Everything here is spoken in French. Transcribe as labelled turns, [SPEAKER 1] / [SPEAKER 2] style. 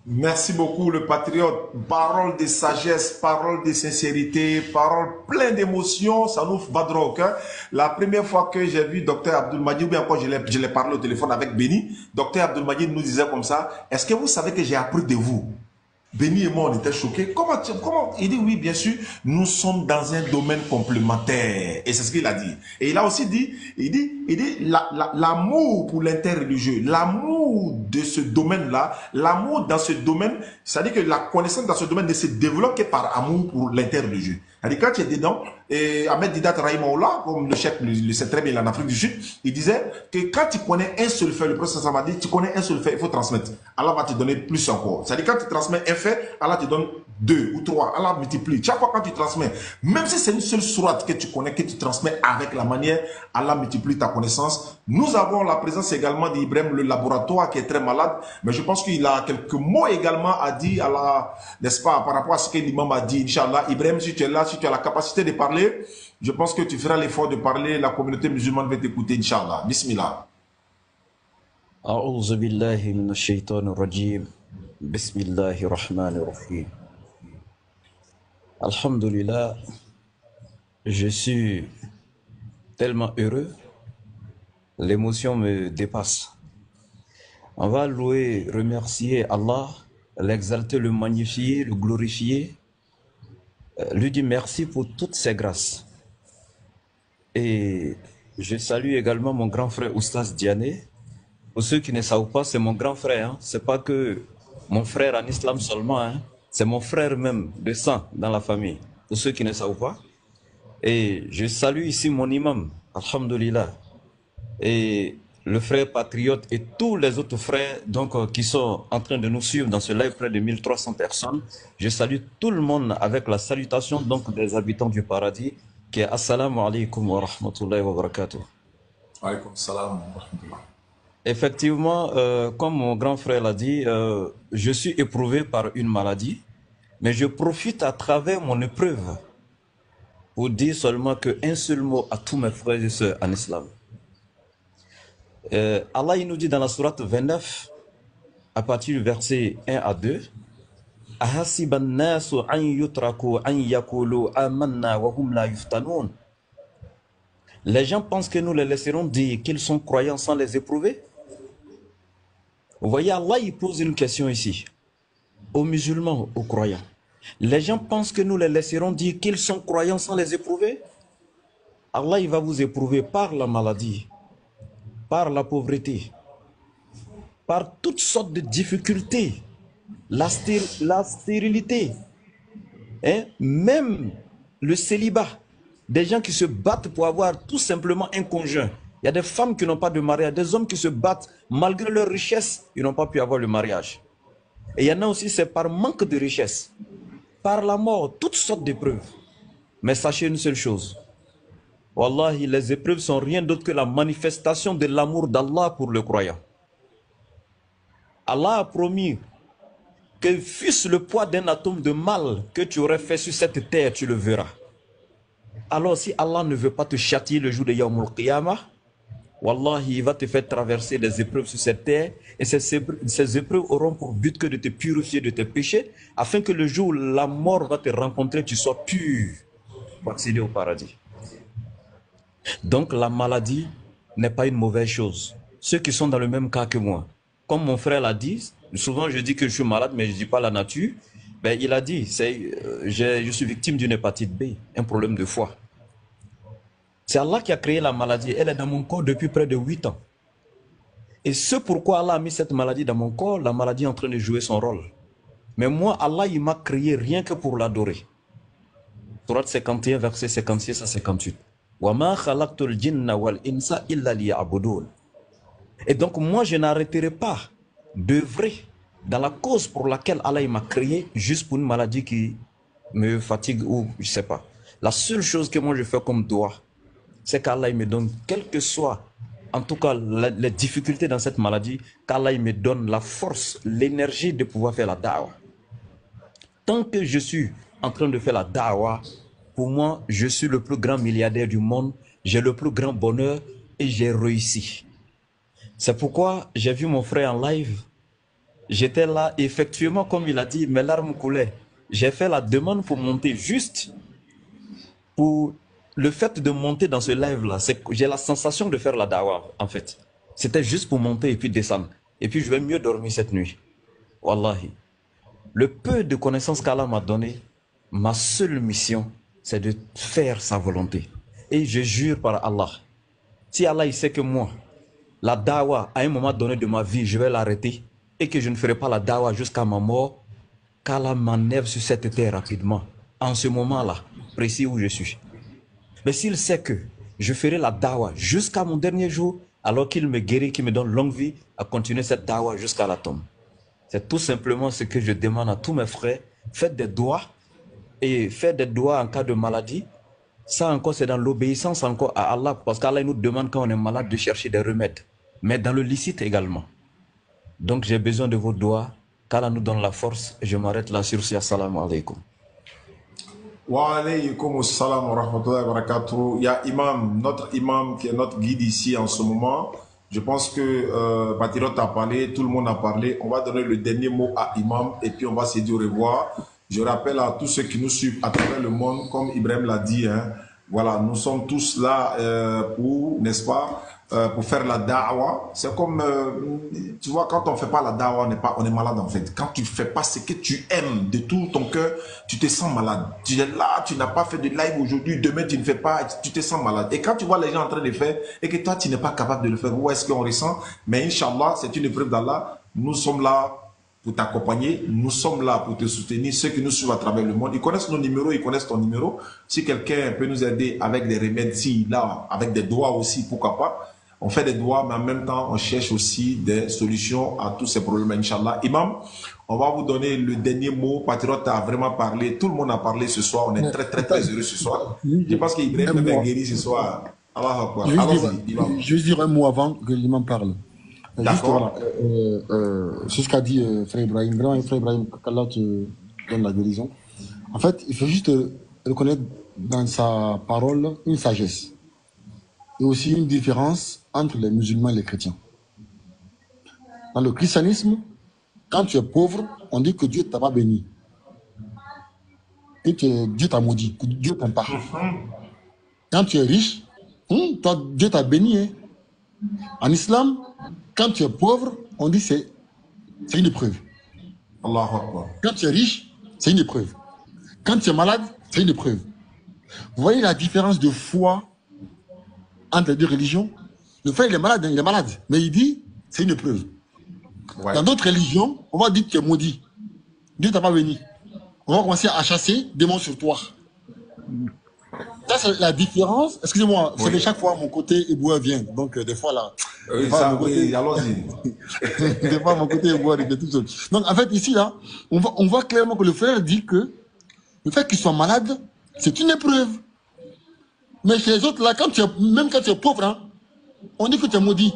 [SPEAKER 1] Merci beaucoup, le patriote. Parole de sagesse, parole de sincérité, parole pleine d'émotion, ça nous va droit au cœur. La première fois que j'ai vu Docteur Abdul ou bien encore je l'ai parlé au téléphone avec Béni, Docteur Abdul nous disait comme ça, est-ce que vous savez que j'ai appris de vous? Béni et moi, on était choqués. Comment? Il dit oui, bien sûr, nous sommes dans un domaine complémentaire. Et c'est ce qu'il a dit. Et il a aussi dit, l'amour pour l'interreligieux, l'amour de ce domaine-là, l'amour dans ce domaine, c'est-à-dire que la connaissance dans ce domaine ne se développe que par amour pour l'interreligieux. C'est-à-dire quand tu es dedans, et Ahmed Didat Rahimaoula, comme le chef le sait très bien en Afrique du Sud, il disait que quand tu connais un seul fait, le professeur m'a dit, tu connais un seul fait, il faut transmettre. Allah va te donner plus encore. C'est-à-dire quand tu transmets un fait, Allah te donne deux ou trois. Allah multiplie. Chaque fois quand tu transmets, même si c'est une seule sourate que tu connais, que tu transmets avec la manière, Allah multiplie ta connaissance. Nous avons la présence également d'Ibrahim, le laboratoire, qui est très malade, mais je pense qu'il a quelques mots également à dire à la, n'est-ce pas, par rapport à ce que l'imam a dit. Inch'Allah, Ibrahim, si tu es là, si tu as la capacité de parler, je pense que tu feras l'effort de parler, la communauté musulmane va t'écouter, Inch'Allah. Bismillah.
[SPEAKER 2] أعوذ بالله من الشيطان الرجيم بسم الله الرحمن الرحيم الحمد لله. Je suis tellement heureux, l'émotion me dépasse. On va louer, remercier Allah, l'exalter, le magnifier, le glorifier, lui dire merci pour toutes ses grâces. Et je salue également mon grand frère Oustaz Diané. Pour ceux qui ne savent pas, c'est mon grand frère. Hein. C'est pas que mon frère en islam seulement. Hein. C'est mon frère même de sang dans la famille. Pour ceux qui ne savent pas. Et je salue ici mon imam, alhamdulillah. Et le frère patriote et tous les autres frères donc, qui sont en train de nous suivre dans ce live, près de 1300 personnes. Je salue tout le monde avec la salutation donc des habitants du paradis, qui est assalamu alaikum wa rahmatullahi wa barakatuh.
[SPEAKER 1] Alaykoum salam wa rahmatullah.
[SPEAKER 2] Effectivement, comme mon grand frère l'a dit, je suis éprouvé par une maladie, mais je profite à travers mon épreuve pour dire seulement qu'un seul mot à tous mes frères et sœurs en islam. Allah il nous dit dans la sourate 29, à partir du verset 1 à 2, Ahasiba an-nasu an yutraku an yaqulu amanna wa hum la yuftanun. Les gens pensent que nous les laisserons dire qu'ils sont croyants sans les éprouver. Vous voyez, Allah il pose une question ici, aux musulmans, aux croyants. Les gens pensent que nous les laisserons dire qu'ils sont croyants sans les éprouver. Allah il va vous éprouver par la maladie, par la pauvreté, par toutes sortes de difficultés, la stérilité, hein? Même le célibat, des gens qui se battent pour avoir tout simplement un conjoint. Il y a des femmes qui n'ont pas de mariage, des hommes qui se battent malgré leur richesse, ils n'ont pas pu avoir le mariage. Et il y en a aussi, c'est par manque de richesse, par la mort, toutes sortes d'épreuves. Mais sachez une seule chose, Wallahi, les épreuves sont rien d'autre que la manifestation de l'amour d'Allah pour le croyant. Allah a promis que fût-ce le poids d'un atome de mal que tu aurais fait sur cette terre, tu le verras. Alors si Allah ne veut pas te châtier le jour de Yawm al-Qiyamah, Wallahi, il va te faire traverser des épreuves sur cette terre, et ces épreuves auront pour but que de te purifier de tes péchés, afin que le jour où la mort va te rencontrer, tu sois pur pour accéder au paradis. Donc la maladie n'est pas une mauvaise chose. Ceux qui sont dans le même cas que moi, comme mon frère l'a dit, souvent je dis que je suis malade, mais je ne dis pas la nature. Ben, il a dit, je suis victime d'une hépatite B, un problème de foie. C'est Allah qui a créé la maladie. Elle est dans mon corps depuis près de 8 ans. Et ce pourquoi Allah a mis cette maladie dans mon corps, la maladie est en train de jouer son rôle. Mais moi, Allah, il m'a créé rien que pour l'adorer. Sourate 51, verset 56 à 58. Et donc moi, je n'arrêterai pas d'œuvrer dans la cause pour laquelle Allah m'a créé, juste pour une maladie qui me fatigue ou je ne sais pas. La seule chose que moi je fais comme doigt, c'est qu'Allah me donne, quelles que soient, en tout cas, les difficultés dans cette maladie, qu'Allah me donne la force, l'énergie de pouvoir faire la da'wah. Tant que je suis en train de faire la da'wah, pour moi, je suis le plus grand milliardaire du monde, j'ai le plus grand bonheur et j'ai réussi. C'est pourquoi j'ai vu mon frère en live J'étais là, effectivement, comme il a dit, mes larmes coulaient. J'ai fait la demande pour monter juste pour le fait de monter dans ce live-là. J'ai la sensation de faire la dawa, en fait. C'était juste pour monter et puis descendre. Et puis je vais mieux dormir cette nuit. Wallahi. Le peu de connaissances qu'Allah m'a donné, ma seule mission, c'est de faire sa volonté. Et je jure par Allah, si Allah il sait que moi, la dawa, à un moment donné de ma vie, je vais l'arrêter et que je ne ferai pas la dawa jusqu'à ma mort, qu'Allah m'enlève sur cette terre rapidement, en ce moment-là, précis où je suis. Mais s'il sait que je ferai la dawa jusqu'à mon dernier jour, alors qu'il me guérit, qu'il me donne longue vie, à continuer cette dawa jusqu'à la tombe. C'est tout simplement ce que je demande à tous mes frères. Faites des doigts et faites des doigts en cas de maladie. Ça encore, c'est dans l'obéissance encore à Allah, parce qu'Allah nous demande quand on est malade de chercher des remèdes, mais dans le licite également. Donc j'ai besoin de vos doigts, qu'Allah nous donne la force. Je m'arrête là sur ce. Assalamu alaikum.
[SPEAKER 1] Wa alaykum assalam wa rahmatullahi wa barakatuh. Il y a notre imam qui est notre guide ici en ce moment. Je pense que Batirot a parlé, tout le monde a parlé. On va donner le dernier mot à imam et puis on va se dire au revoir. Je rappelle à tous ceux qui nous suivent à travers le monde, comme Ibrahim l'a dit, hein, voilà, nous sommes tous là pour, n'est-ce pas, pour faire la da'wa. C'est comme, tu vois, quand on ne fait pas la da'wa, on est malade en fait. Quand tu ne fais pas ce que tu aimes de tout ton cœur, tu te sens malade. Tu es là, tu n'as pas fait de live aujourd'hui, demain tu ne fais pas, tu te sens malade. Et quand tu vois les gens en train de faire et que toi tu n'es pas capable de le faire, où est-ce qu'on ressent? Mais Inch'Allah, c'est une épreuve d'Allah. Nous sommes là pour t'accompagner, nous sommes là pour te soutenir, ceux qui nous suivent à travers le monde, ils connaissent nos numéros, ils connaissent ton numéro. Si quelqu'un peut nous aider avec des remèdes, si là, avec des doigts aussi, pourquoi pas. On fait des doigts, mais en même temps, on cherche aussi des solutions à tous ces problèmes, Inch'Allah. Imam, on va vous donner le dernier mot. Patriote a vraiment parlé, tout le monde a parlé ce soir, on est très heureux ce soir. Je pense qu'Ibrahim est guéri ce soir. Allah Akbar.
[SPEAKER 3] Je vais dire un mot avant que l'imam parle.
[SPEAKER 1] D'accord.
[SPEAKER 3] C'est ce qu'a dit Frère Ibrahim. Vraiment, Frère Ibrahim, qu'Allah te donne la guérison. En fait, il faut juste reconnaître dans sa parole une sagesse. Et aussi une différence entre les musulmans et les chrétiens. Dans le christianisme, quand tu es pauvre, on dit que Dieu ne t'a pas béni. Et que Dieu t'a maudit, que Dieu t'aime pas. Quand tu es riche, toi, Dieu t'a béni. Hein. En islam, quand tu es pauvre, on dit c'est une épreuve.
[SPEAKER 1] Allahu Akbar.
[SPEAKER 3] Quand tu es riche, c'est une épreuve. Quand tu es malade, c'est une épreuve. Vous voyez la différence de foi entre les deux religions? Le frère, il est malade, mais il dit c'est une épreuve. Ouais. Dans d'autres religions, on va dire que tu es maudit. Dieu t'a pas béni. On va commencer à chasser des démons sur toi. Ça, c'est la différence. Excusez-moi, oui. C'est que chaque fois mon côté éboueur vient. Donc, des fois, là.
[SPEAKER 1] Oui, ça, oui, allons-y.
[SPEAKER 3] Des fois, mon côté éboueur est tout seul. Donc, en fait, ici, là, on voit clairement que le frère dit que le fait qu'il soit malade, c'est une épreuve. Mais chez les autres, là, même quand tu es pauvre, hein, on dit que tu es maudit.